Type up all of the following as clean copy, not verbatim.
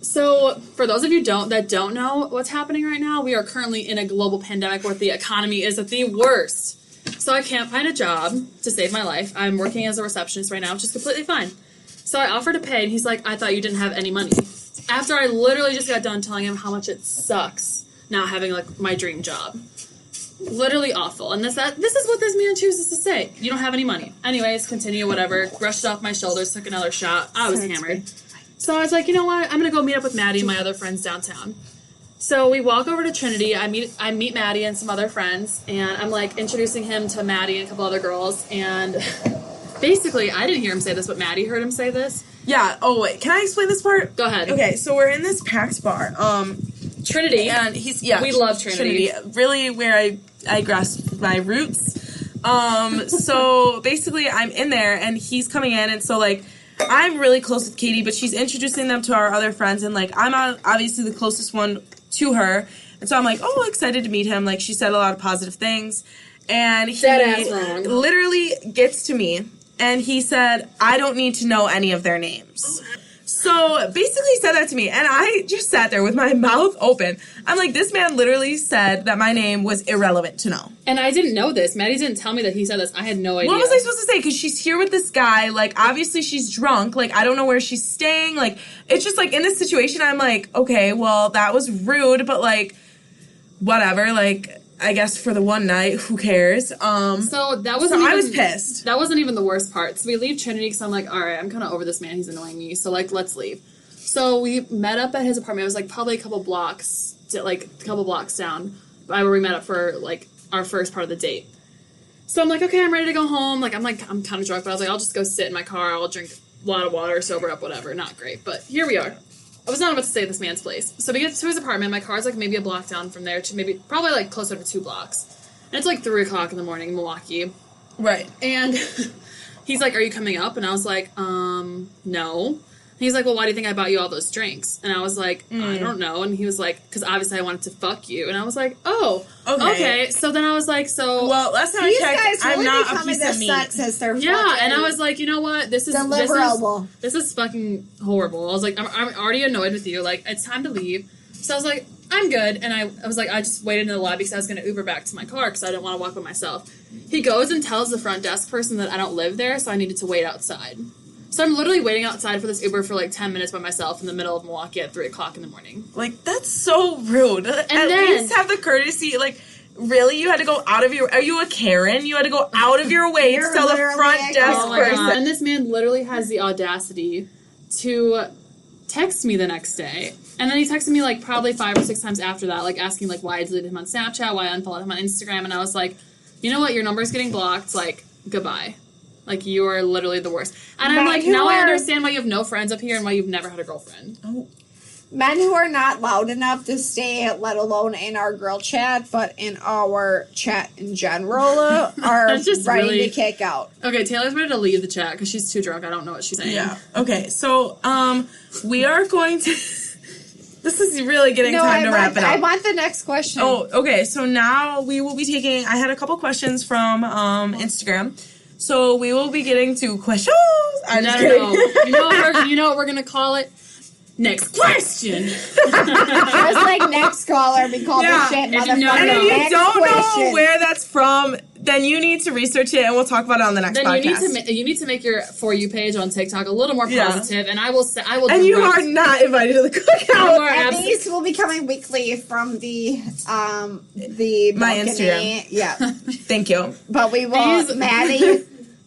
So, for those of you that don't know what's happening right now, we are currently in a global pandemic where the economy is at the worst. So I can't find a job to save my life. I'm working as a receptionist right now, which is completely fine. So I offered to pay, and he's like, I thought you didn't have any money. After I literally just got done telling him how much it sucks not having, like, my dream job. Literally awful. And this is what this man chooses to say. You don't have any money. Anyways, continue, whatever. Brushed it off my shoulders, took another shot. I was hammered. So I was like, you know what? I'm going to go meet up with Maddie and my other friends downtown. So we walk over to Trinity. I meet Maddie and some other friends, and I'm, like, introducing him to Maddie and a couple other girls. And basically, I didn't hear him say this, but Maddie heard him say this. Yeah. Oh, wait. Can I explain this part? Go ahead. Okay, so we're in this PAX bar. Trinity. And we love Trinity. Really where I grasped my roots. So basically, I'm in there, and he's coming in, and so, like, I'm really close with Katie, but she's introducing them to our other friends, and, like, I'm obviously the closest one to her, and so I'm like, oh, excited to meet him. Like, she said a lot of positive things, and he literally gets to me, and he said, I don't need to know any of their names. So basically he said that to me, and I just sat there with my mouth open. I'm like, this man literally said that my name was irrelevant to know. And I didn't know this. Maddie didn't tell me that he said this. I had no idea. What was I supposed to say? Because she's here with this guy. Like, obviously she's drunk. Like, I don't know where she's staying. Like, it's just, like, in this situation, I'm like, okay, well, that was rude, but, like, whatever. Like, I guess for the one night, who cares? I was pissed. That wasn't even the worst part. So we leave Trinity because I'm like, all right, I'm kind of over this man. He's annoying me. So, like, let's leave. So we met up at his apartment. It was, like, probably a couple blocks down by where we met up for, like, our first part of the date. So I'm like, okay, I'm ready to go home. Like, I'm kind of drunk, but I was like, I'll just go sit in my car. I'll drink a lot of water, sober up, whatever. Not great, but here we are. I was not about to stay at this man's place. So we get to his apartment. My car's, like, maybe a block down from there to probably, like, closer to 2 blocks. And it's, like, 3 o'clock in the morning in Milwaukee. Right. And he's like, are you coming up? And I was like, no. And he's like, well, why do you think I bought you all those drinks? And I was like, I don't know. And he was like, because obviously I wanted to fuck you. And I was like, oh, okay. So then I was like, well, last time I checked, I'm not a piece of meat. And I was like, you know what? This is fucking horrible. I was like, I'm already annoyed with you. Like, it's time to leave. So I was like, I'm good. And I was like, I just waited in the lobby because I was going to Uber back to my car because I didn't want to walk by myself. He goes and tells the front desk person that I don't live there, so I needed to wait outside. So I'm literally waiting outside for this Uber for, like, 10 minutes by myself in the middle of Milwaukee at 3 o'clock in the morning. Like, that's so rude. At least have the courtesy, like, really? You had to go out of your... Are you a Karen? You had to go out of your way to tell the front desk person. And this man literally has the audacity to text me the next day. And then he texted me, like, probably 5 or 6 times after that, like, asking, like, why I deleted him on Snapchat, why I unfollowed him on Instagram. And I was like, you know what? Your number's getting blocked. Like, goodbye. Like, you are literally the worst. And I'm like, now I understand why you have no friends up here and why you've never had a girlfriend. Oh. Men who are not loud enough to stay, let alone in our girl chat, but in our chat in general, are ready to kick out. Okay, Taylor's ready to leave the chat because she's too drunk. I don't know what she's saying. Yeah. Okay, so, we are going to... This is really getting time to wrap it up. I want the next question. Oh, okay. So now we will be taking... I had a couple questions from Instagram. So we will be getting to questions. I'm just kidding. You know what we're going to call it? Next question. I was like, next caller. We call this shit motherfucker. And if you don't know where that's from, then you need to research it, and we'll talk about it on the next podcast. You need to make your For You page on TikTok a little more positive, and I will. And you are not invited to the cookout. And these will be coming weekly from the my Instagram. Yeah. Thank you. But we will.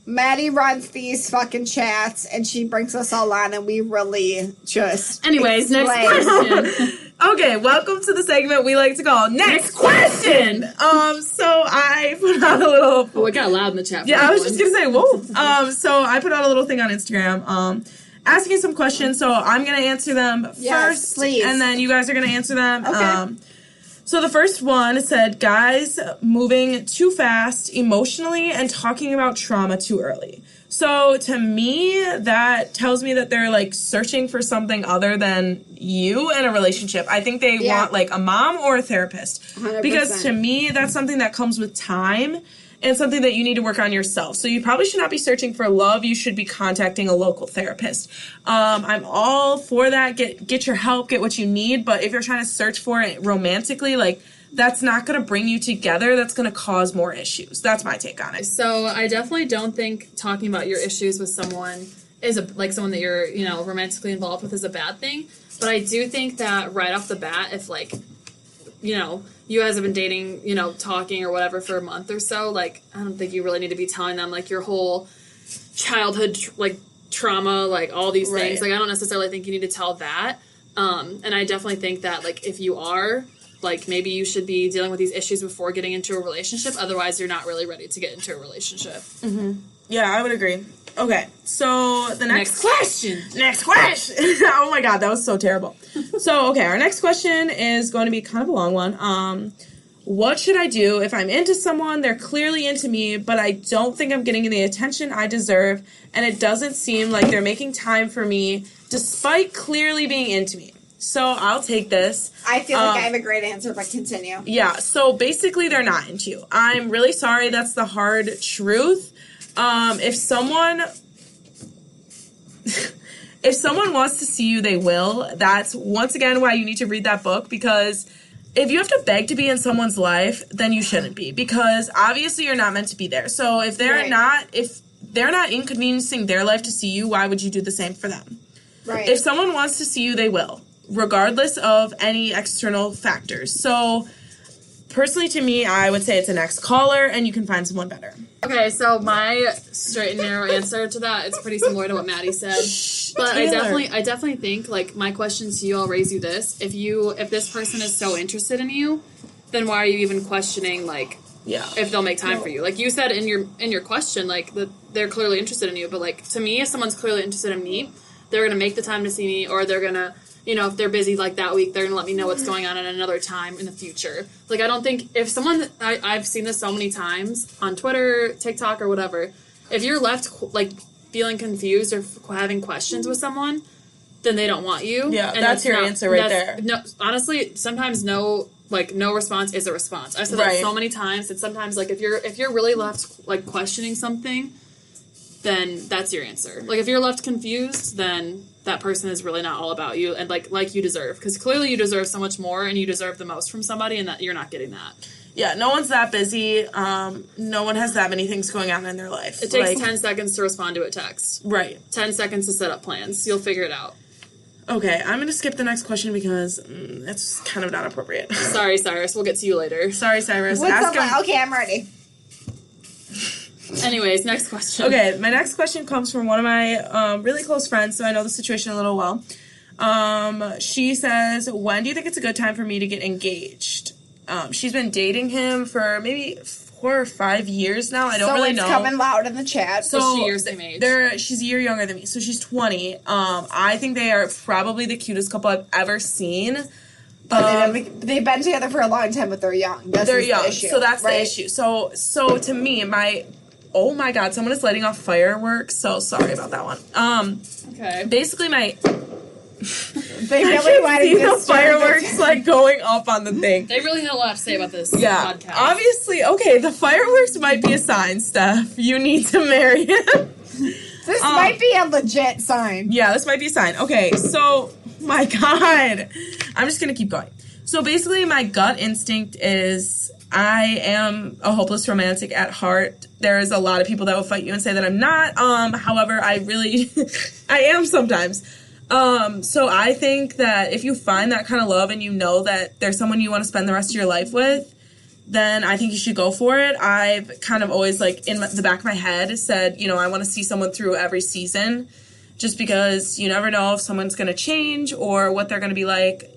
Maddie runs these fucking chats, and she brings us all on, and we really just... Anyways, next question. Okay, welcome to the segment we like to call Next Question! So I put out a little... Oh, it got loud in the chat. Yeah, I was just gonna say, whoa. So I put out a little thing on Instagram, asking some questions, so I'm gonna answer them first, please. And then you guys are gonna answer them. Okay. So the first one said, guys moving too fast emotionally and talking about trauma too early. So to me, that tells me that they're, like, searching for something other than you in a relationship. I think they want, like, a mom or a therapist. 100%. Because to me, that's something that comes with time. and something that you need to work on yourself. So you probably should not be searching for love. You should be contacting a local therapist. I'm all for that. Get your help, get what you need. But if you're trying to search for it romantically, like, that's not going to bring you together. That's going to cause more issues. That's my take on it. So I definitely don't think talking about your issues with someone is someone that you're, romantically involved with is a bad thing. But I do think that right off the bat, if like, you guys have been dating, talking or whatever for a month or so, like, I don't think you really need to be telling them like your whole childhood, trauma, like all these things. Like, I don't necessarily think you need to tell that. And I definitely think that like, if you are, like, maybe you should be dealing with these issues before getting into a relationship. Otherwise, you're not really ready to get into a relationship. Mm-hmm. Yeah, I would agree. Okay, so the next question. Oh my god, that was so terrible. So, okay, our next question is going to be kind of a long one. What should I do if I'm into someone, they're clearly into me, but I don't think I'm getting the attention I deserve, and it doesn't seem like they're making time for me despite clearly being into me? So I'll take this. I feel like I have a great answer, but continue. Yeah, so basically they're not into you. I'm really sorry, that's the hard truth. If someone wants to see you, they will. That's, once again, why you need to read that book, because if you have to beg to be in someone's life, then you shouldn't be, because obviously you're not meant to be there. So if they're not inconveniencing their life to see you, why would you do the same for them? Right. If someone wants to see you, they will, regardless of any external factors. So personally, to me, I would say it's an ex-caller, and you can find someone better. Okay, so my straight and narrow answer to that, it's pretty similar to what Maddie said. But Taylor. I definitely think, like, my question to you, I'll raise you this. If this person is so interested in you, then why are you even questioning, like, if they'll make time for you? Like you said in your question, like, that they're clearly interested in you. But, like, to me, if someone's clearly interested in me, they're going to make the time to see me, or they're going to, if they're busy like that week, they're going to let me know what's going on at another time in the future. Like, I don't think, if someone, I've seen this so many times on Twitter, TikTok, or whatever, if you're left, like, feeling confused or having questions with someone, then they don't want you. Yeah, and that's your answer right there. No, honestly, sometimes no response is a response. I've said that so many times, and sometimes, like, if you're really left, like, questioning something, then that's your answer. Like, if you're left confused, then that person is really not all about you, and like you deserve, because clearly you deserve so much more, and you deserve the most from somebody, and that you're not getting that. Yeah, no one's that busy. No one has that many things going on in their life. It takes 10 seconds to respond to a text. Right. 10 seconds to set up plans. You'll figure it out. Okay, I'm going to skip the next question because that's kind of not appropriate. Sorry, Cyrus. We'll get to you later. Sorry, Cyrus. Okay, I'm ready. Anyways, next question. Okay, my next question comes from one of my really close friends, so I know the situation a little well. She says, when do you think it's a good time for me to get engaged? She's been dating him for maybe 4 or 5 years now. I don't really know. So it's coming loud in the chat. So is she your same age? She's a year younger than me, so she's 20. I think they are probably the cutest couple I've ever seen. But they've been together for a long time, but they're young. They're young, the issue, so that's right? the issue. So to me, oh my god, someone is lighting off fireworks. So sorry about that one. Okay. Basically, they really want to see the fireworks like going up on the thing. They really had a lot to say about this podcast. Obviously, okay, the fireworks might be a sign, Steph. You need to marry him. This might be a legit sign. Yeah, this might be a sign. Okay, so, my god. I'm just gonna keep going. So basically, my gut instinct is I am a hopeless romantic at heart. There's a lot of people that will fight you and say that I'm not. However, I really, I am sometimes. So I think that if you find that kind of love and you know that there's someone you want to spend the rest of your life with, then I think you should go for it. I've kind of always, like, in the back of my head said, I want to see someone through every season, just because you never know if someone's going to change or what they're going to be like,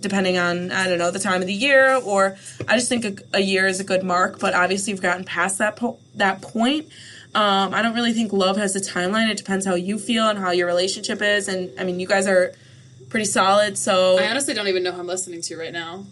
depending on, I don't know, the time of the year, or I just think a year is a good mark, but obviously you've gotten past that point. I don't really think love has a timeline. It depends how you feel and how your relationship is, and, I mean, you guys are pretty solid, so... I honestly don't even know who I'm listening to right now.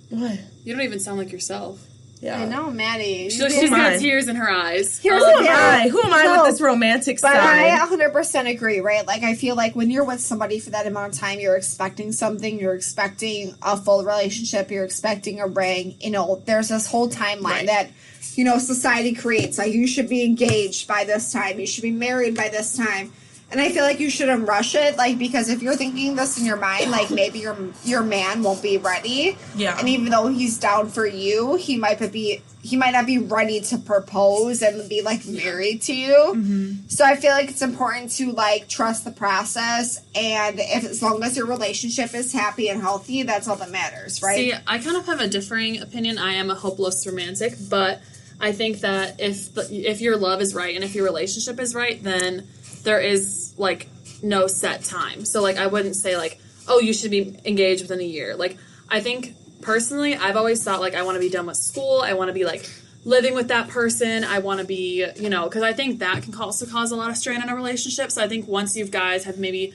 What? You don't even sound like yourself. Yeah. I know, Maddie. She's got tears in her eyes. Here's the deal. Who am I with this romantic But side? I 100% agree, right? Like, I feel like when you're with somebody for that amount of time, you're expecting something. You're expecting a full relationship. You're expecting a ring. You know, there's this whole timeline that, you know, society creates. Like, you should be engaged by this time. You should be married by this time. And I feel like you shouldn't rush it, like, because if you're thinking this in your mind, like, maybe your man won't be ready. Yeah. And even though he's down for you, he might not be ready to propose and be, like, married to you. Mm-hmm. So I feel like it's important to, like, trust the process, and as long as your relationship is happy and healthy, that's all that matters, right? See, I kind of have a differing opinion. I am a hopeless romantic, but I think that if your love is right and if your relationship is right, then there is, like, no set time. So, like, I wouldn't say, like, oh, you should be engaged within a year. Like, I think, personally, I've always thought, like, I want to be done with school. I want to be, like, living with that person. I want to be, you know, because I think that can also cause a lot of strain in a relationship. So I think once you guys have maybe,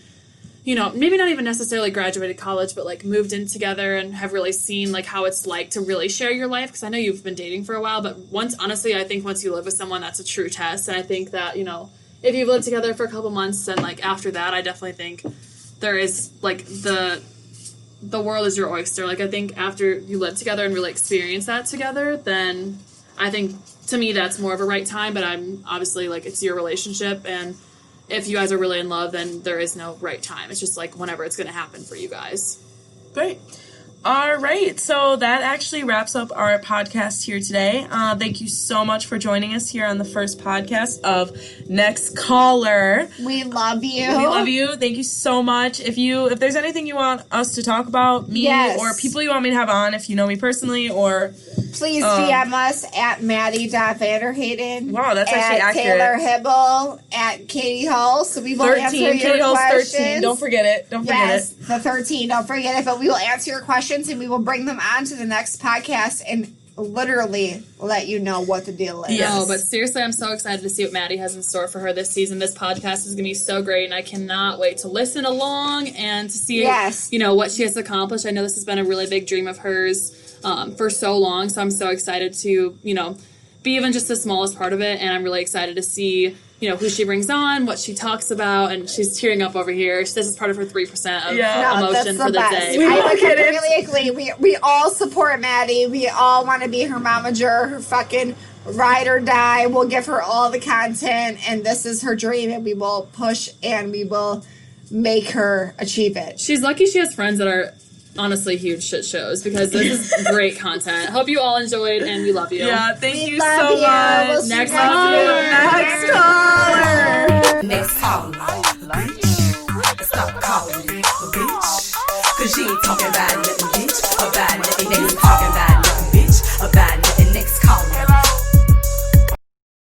you know, maybe not even necessarily graduated college, but, like, moved in together and have really seen, like, how it's like to really share your life. Because I know you've been dating for a while, but honestly, I think once you live with someone, that's a true test. And I think that, you know, if you've lived together for a couple months, then, like, after that, I definitely think there is, like, the world is your oyster. Like, I think after you live together and really experience that together, then I think, to me, that's more of a right time. But I'm obviously, like, it's your relationship, and if you guys are really in love, then there is no right time. It's just, like, whenever it's going to happen for you guys. Great. All right, so that actually wraps up our podcast here today. Thank you so much for joining us here on the first podcast of Next Caller. We love you. We love you. Thank you so much. If there's anything you want us to talk about, me or people you want me to have on, if you know me personally, or please DM us at Maddie.Vanderhayden. Wow, that's actually accurate. Taylor Hibl, at Katie Hulce. So we will answer your Katie Hulce questions. 13. Don't forget it. Yes, the 13. Don't forget it. But we will answer your questions and we will bring them on to the next podcast and literally let you know what the deal is. No, but seriously, I'm so excited to see what Maddie has in store for her this season. This podcast is going to be so great, and I cannot wait to listen along and to see, you know, what she has accomplished. I know this has been a really big dream of hers for so long, so I'm so excited to, you know, be even just the smallest part of it, and I'm really excited to see, you know, who she brings on, what she talks about, and she's tearing up over here. This is part of her 3% of emotion for the day. I completely agree. We all support Maddie. We all want to be her momager, her fucking ride or die. We'll give her all the content, and this is her dream, and we will push and we will make her achieve it. She's lucky she has friends that are honestly huge shit shows, because this is great content. Hope you all enjoyed, and we love you. Yeah, thank you so much. We'll Next caller. Next caller. Next caller.